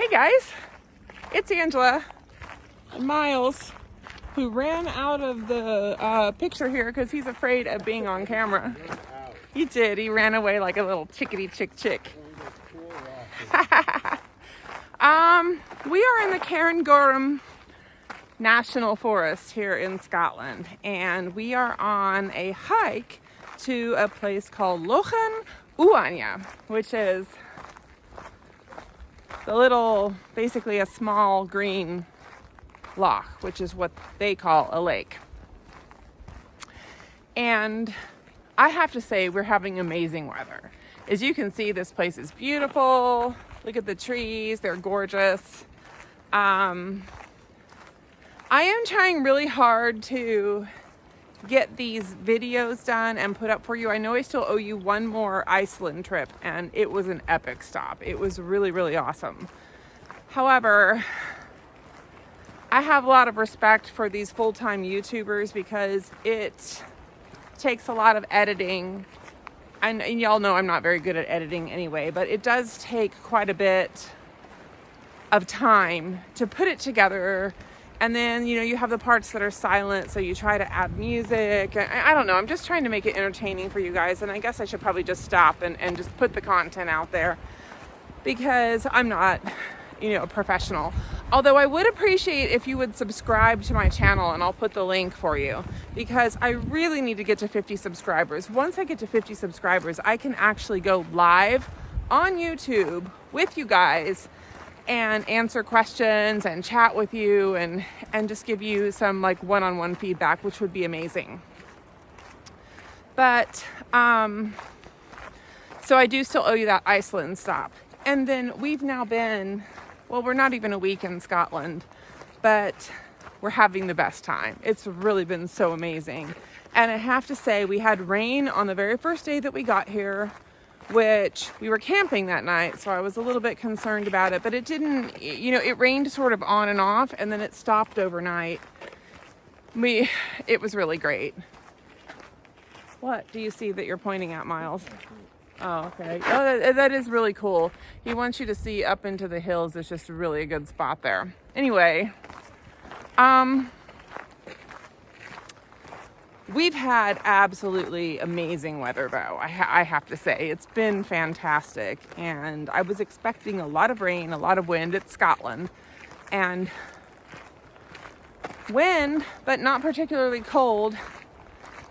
Hey guys, it's Angela and Miles, who ran out of the picture here because he's afraid of being on camera. He did. He ran away like a little chickadee chick. We are in the Cairngorm National Forest here in Scotland, and we are on a hike to a place called Lochan Uanya, which is the little, basically a small green loch, which is what they call a lake. And I have to say, we're having amazing weather. As you can see, this place is beautiful. Look at the trees, they're gorgeous. I am trying really hard to get these videos done and put up for you. I know I still owe you one more Iceland trip, and it was an epic stop. It was really, really awesome. However, I have a lot of respect for these full-time YouTubers because it takes a lot of editing. And y'all know I'm not very good at editing anyway, but it does take quite a bit of time to put it together. And then, you have the parts that are silent, so you try to add music. I don't know, I'm just trying to make it entertaining for you guys, and I guess I should probably just stop and just put the content out there because I'm not, a professional. Although I would appreciate if you would subscribe to my channel, and I'll put the link for you, because I really need to get to 50 subscribers. Once I get to 50 subscribers, I can actually go live on YouTube with you guys and answer questions and chat with you and just give you some like one-on-one feedback, which would be amazing. But so I do still owe you that Iceland stop. And then we've now been, we're not even a week in Scotland, but we're having the best time. It's really been so amazing. And I have to say, we had rain on the very first day that we got here, which we were camping that night, so I was a little bit concerned about it, but it didn't, it rained sort of on and off, and then it stopped overnight. It was really great. What do you see that you're pointing at, Miles? Oh, okay. Oh, that is really cool. He wants you to see up into the hills. It's just really a good spot there. Anyway, we've had absolutely amazing weather, though. I have to say, it's been fantastic. And I was expecting a lot of rain, a lot of wind. It's Scotland. And wind, but not particularly cold.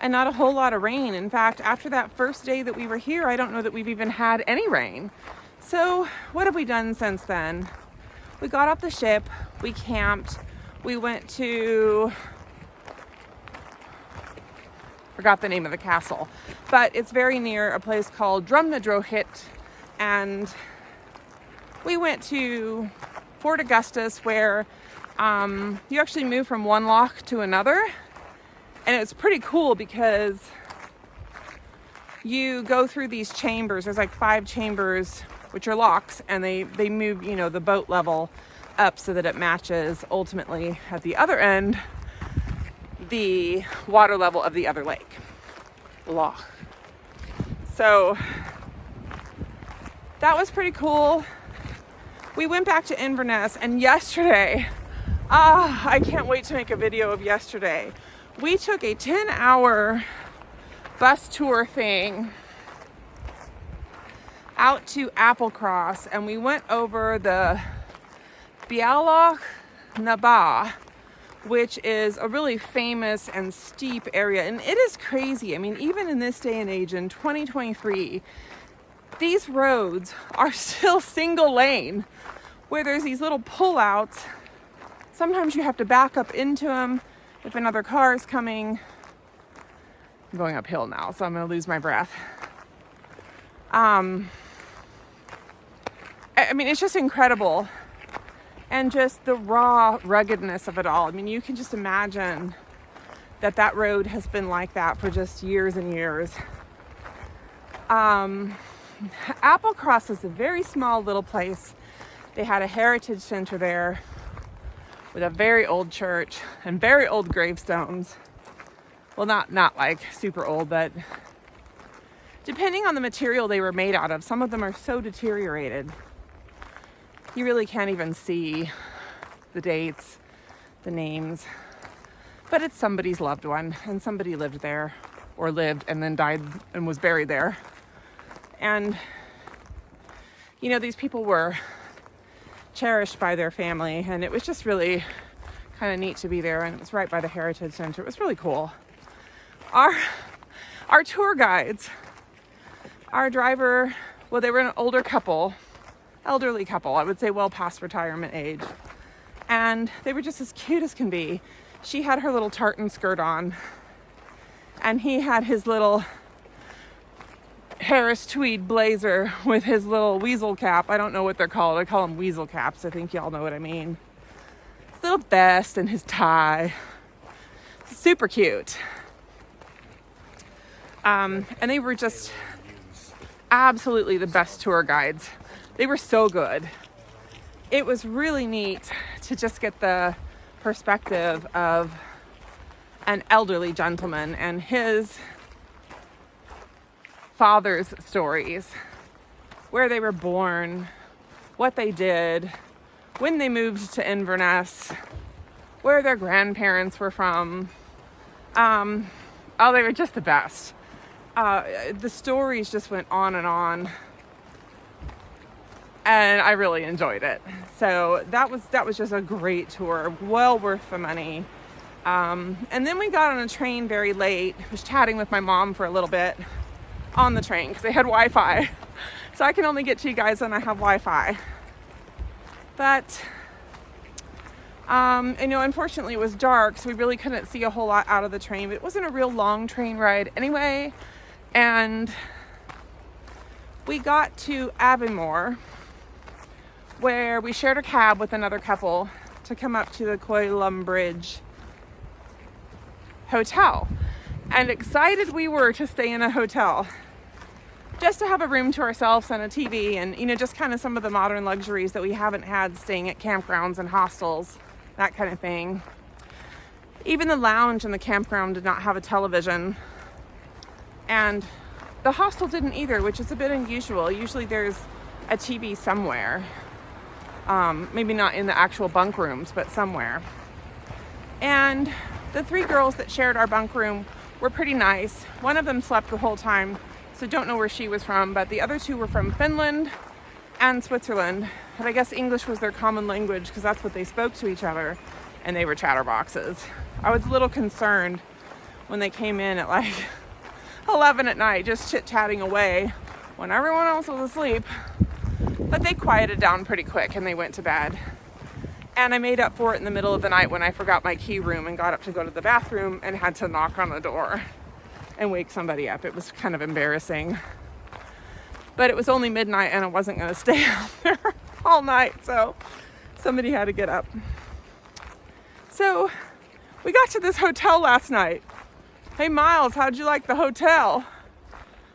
And not a whole lot of rain. In fact, after that first day that we were here, I don't know that we've even had any rain. So what have we done since then? We got off the ship. We camped. We went to... forgot the name of the castle, but it's very near a place called Drumnadrochit, and we went to Fort Augustus, where you actually move from one loch to another, and it's pretty cool because you go through these chambers. There's like 5 chambers, which are locks, and they move the boat level up so that it matches ultimately at the other end the water level of the other loch. So that was pretty cool. We went back to Inverness, and yesterday, I can't wait to make a video of yesterday. We took a 10-hour bus tour thing out to Applecross, and we went over the Bealach na Ba, which is a really famous and steep area. And it is crazy. I mean, even in this day and age, in 2023, these roads are still single lane, where there's these little pullouts. Sometimes you have to back up into them if another car is coming. I'm going uphill now, so I'm going to lose my breath. I mean, it's just incredible. And just the raw ruggedness of it all. I mean, you can just imagine that road has been like that for just years and years. Applecross is a very small little place. They had a heritage center there with a very old church and very old gravestones. Well, not like super old, but depending on the material they were made out of, some of them are so deteriorated. you really can't even see the dates, the names, but it's somebody's loved one, and somebody lived there, or lived and then died and was buried there. And, you know, these people were cherished by their family, and it was just really kind of neat to be there, and it was right by the Heritage Center. It was really cool. Our tour guides, our driver, well, they were an older couple, elderly couple, I would say well past retirement age, and they were just as cute as can be. She had her little tartan skirt on, and he had his little Harris tweed blazer with his little weasel cap. I don't know what they're called. I call them weasel caps. I think y'all know what I mean. His little vest and his tie. Super cute. And they were just absolutely the best tour guides. They were so good. It was really neat to just get the perspective of an elderly gentleman and his father's stories, where they were born, what they did, when they moved to Inverness, where their grandparents were from. Oh, they were just the best. The stories just went on, and I really enjoyed it. So that was just a great tour, well worth the money. And then we got on a train very late. I was chatting with my mom for a little bit on the train because they had Wi-Fi. So I can only get to you guys when I have Wi-Fi. But, you know, unfortunately it was dark, so we really couldn't see a whole lot out of the train. But it wasn't a real long train ride anyway. And we got to Aviemore, where we shared a cab with another couple to come up to the Coilumbridge Hotel. And excited we were to stay in a hotel, just to have a room to ourselves and a TV and, you know, just kind of some of the modern luxuries that we haven't had staying at campgrounds and hostels, that kind of thing. Even the lounge in the campground did not have a television, and the hostel didn't either, which is a bit unusual. Usually there's a TV somewhere, maybe not in the actual bunk rooms, but somewhere. And the three girls that shared our bunk room were pretty nice. One of them slept the whole time, so don't know where she was from, but the other two were from Finland and Switzerland. But I guess English was their common language because that's what they spoke to each other, and they were chatterboxes. I was a little concerned when they came in at like 11 at night, just chit-chatting away when everyone else was asleep. But they quieted down pretty quick and they went to bed. And I made up for it in the middle of the night when I forgot my key room and got up to go to the bathroom and had to knock on the door and wake somebody up. It was kind of embarrassing. But it was only midnight and I wasn't going to stay out there all night, so somebody had to get up. So we got to this hotel last night. Hey Miles, how'd you like the hotel?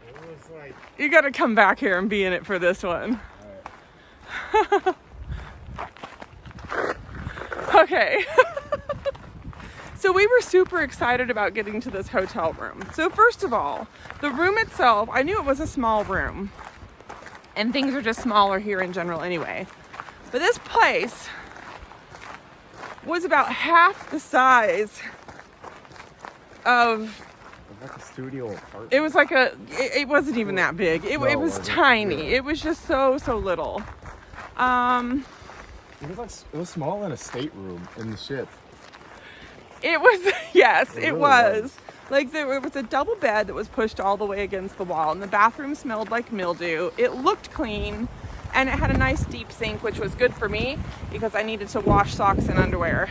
It was like... You got to come back here and be in it for this one. All right. Okay. So we were super excited about getting to this hotel room. So first of all, the room itself, I knew it was a small room. And things are just smaller here in general anyway. But this place was about half the size of... Like a studio apartment. It was like it wasn't even that big. It was tiny. Yeah. It was just so little. It was smaller than a stateroom in the ship. It was, yes, It it really was. was. Like there was a double bed that was pushed all the way against the wall, and the bathroom smelled like mildew. It looked clean, and it had a nice deep sink, which was good for me because I needed to wash socks and underwear.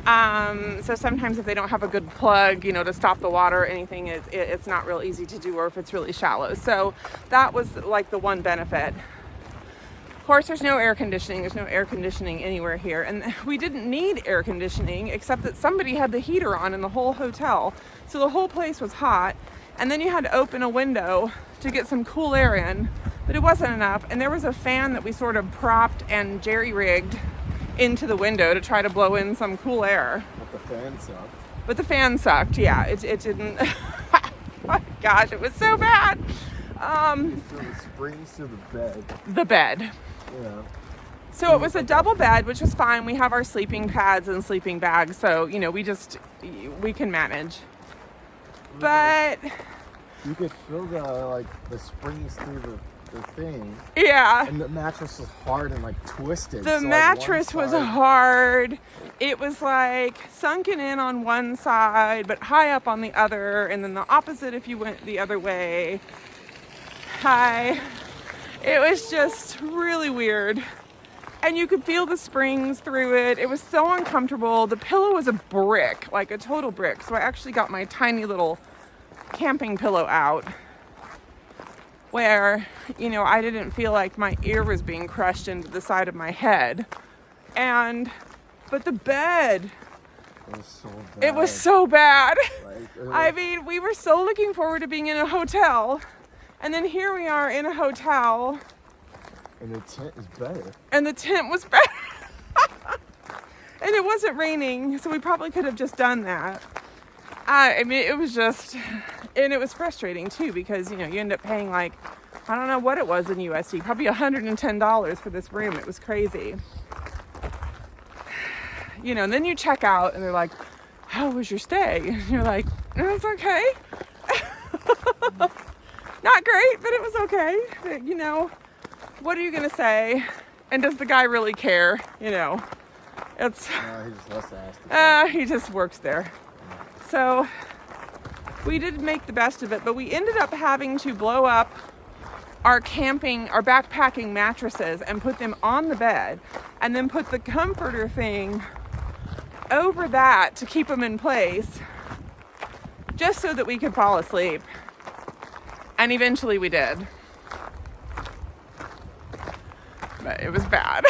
So sometimes if they don't have a good plug, you know, to stop the water or anything, it's not real easy to do, or if it's really shallow. So that was like the one benefit. Of course, there's no air conditioning. There's no air conditioning anywhere here. And we didn't need air conditioning, except that somebody had the heater on in the whole hotel. So the whole place was hot. And then you had to open a window to get some cool air in, but it wasn't enough. And there was a fan that we sort of propped and jerry-rigged into the window to try to blow in some cool air. But the fan sucked. But the fan sucked, yeah. It didn't... Oh my gosh, it was so bad. So the springs to the bed. The bed. Yeah. So it was a double bed, which was fine. We have our sleeping pads and sleeping bags, so you know we can manage. But You could feel the springs through the thing, yeah, and the mattress was hard and twisted. the so, mattress one was side- hard. It was sunken in on one side, but high up on the other, and then the opposite if you went the other way. It was just really weird. And you could feel the springs through it. It was so uncomfortable. The pillow was a brick, like a total brick. So I actually got my tiny little camping pillow out where, I didn't feel like my ear was being crushed into the side of my head. But the bed, It was so bad. it was so bad. Like, We were so looking forward to being in a hotel. And then here we are in a hotel. and the tent is better. And the tent was better. And it wasn't raining, so we probably could have just done that. It was just, and it was frustrating too, because, you end up paying I don't know what it was in USD, probably $110 for this room. It was crazy. And then you check out and they're like, how was your stay? And you're like, it was okay. Not great, but it was okay. But, what are you going to say? And does the guy really care? It's, No, he just lets the ass to he just works there. So we did make the best of it, but we ended up having to blow up our backpacking mattresses and put them on the bed, and then put the comforter thing over that to keep them in place, just so that we could fall asleep. And eventually we did. But it was bad.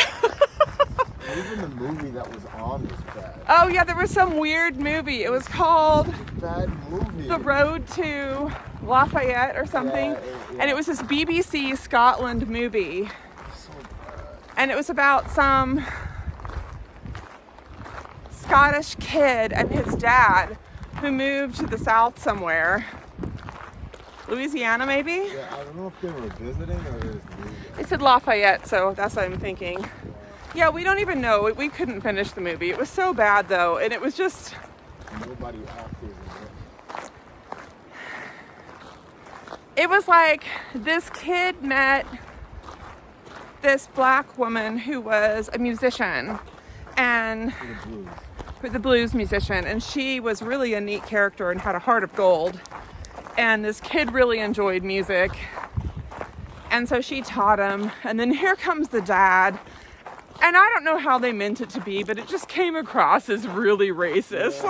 Even the movie that was on was bad. Oh yeah, there was some weird movie. It was called Bad movie. The Road to Lafayette or something. Yeah. And it was this BBC Scotland movie. So bad. And it was about some Scottish kid and his dad who moved to the south somewhere. Louisiana, maybe? Yeah, I don't know if they were visiting or it was moving. It said Lafayette, so that's what I'm thinking. Yeah, we don't even know. We couldn't finish the movie. It was so bad, though, and it was just... Nobody acted in it. It was this kid met this black woman who was a musician, and For the blues. the blues musician, and she was really a neat character and had a heart of gold. And this kid really enjoyed music, and so she taught him. And then here comes the dad, and I don't know how they meant it to be, but it just came across as really racist.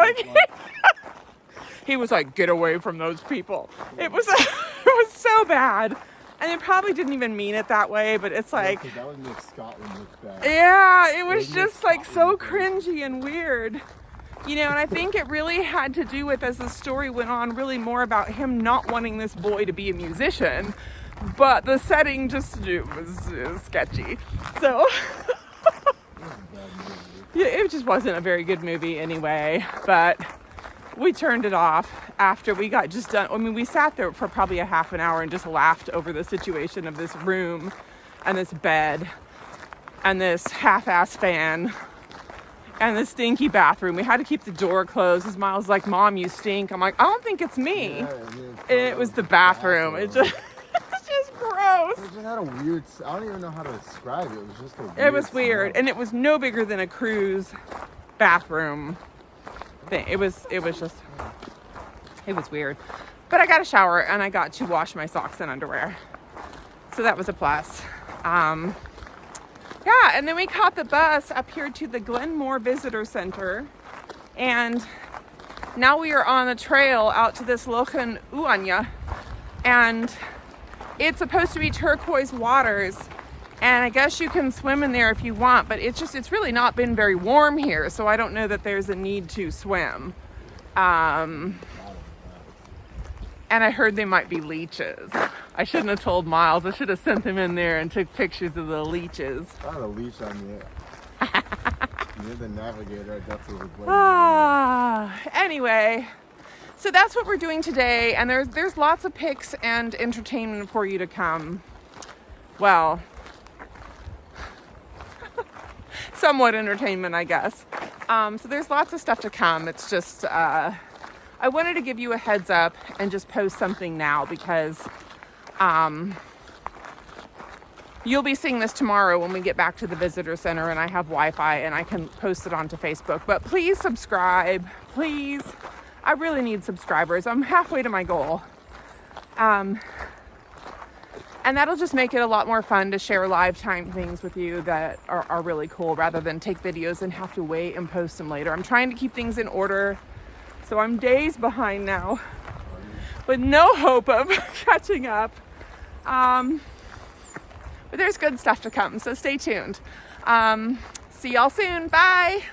He was like, "Get away from those people." It was so bad, and they probably didn't even mean it that way. But it's Yeah, 'cause that would make Scotland look bad. yeah, it was They make just so Scotland cringy and weird. And I think it really had to do with, as the story went on, really more about him not wanting this boy to be a musician. But the setting just was sketchy. So, yeah, it just wasn't a very good movie anyway. But we turned it off after we got just done. We sat there for probably a half an hour and just laughed over the situation of this room and this bed and this half-ass fan. And the stinky bathroom. We had to keep the door closed because Miles was like, "Mom, you stink." I'm like, "I don't think it's me." Yeah, And it was the bathroom. It's just gross. It just had a weird. I don't even know how to describe it. It was just a weird. It was weird, smell. and it was no bigger than a cruise bathroom thing. It was weird. But I got a shower and I got to wash my socks and underwear, so that was a plus. Yeah, and then we caught the bus up here to the Glenmore Visitor Center, and now we are on a trail out to this Lochen Uanya, and it's supposed to be turquoise waters, and I guess you can swim in there if you want, but it's really not been very warm here, so I don't know that there's a need to swim. And I heard they might be leeches. I shouldn't have told Miles. I should have sent him in there and took pictures of the leeches. I had a leash on you. You're the navigator. I definitely would blame Anyway, so that's what we're doing today, and there's lots of pics and entertainment for you to come. Well, somewhat entertainment, I guess. So there's lots of stuff to come. It's just, I wanted to give you a heads up and just post something now because you'll be seeing this tomorrow when we get back to the visitor center and I have Wi-Fi and I can post it onto Facebook. But please subscribe, please. I really need subscribers. I'm halfway to my goal. And that'll just make it a lot more fun to share live time things with you that are really cool rather than take videos and have to wait and post them later. I'm trying to keep things in order. So I'm days behind now with no hope of catching up. But there's good stuff to come, so stay tuned. See y'all soon. Bye.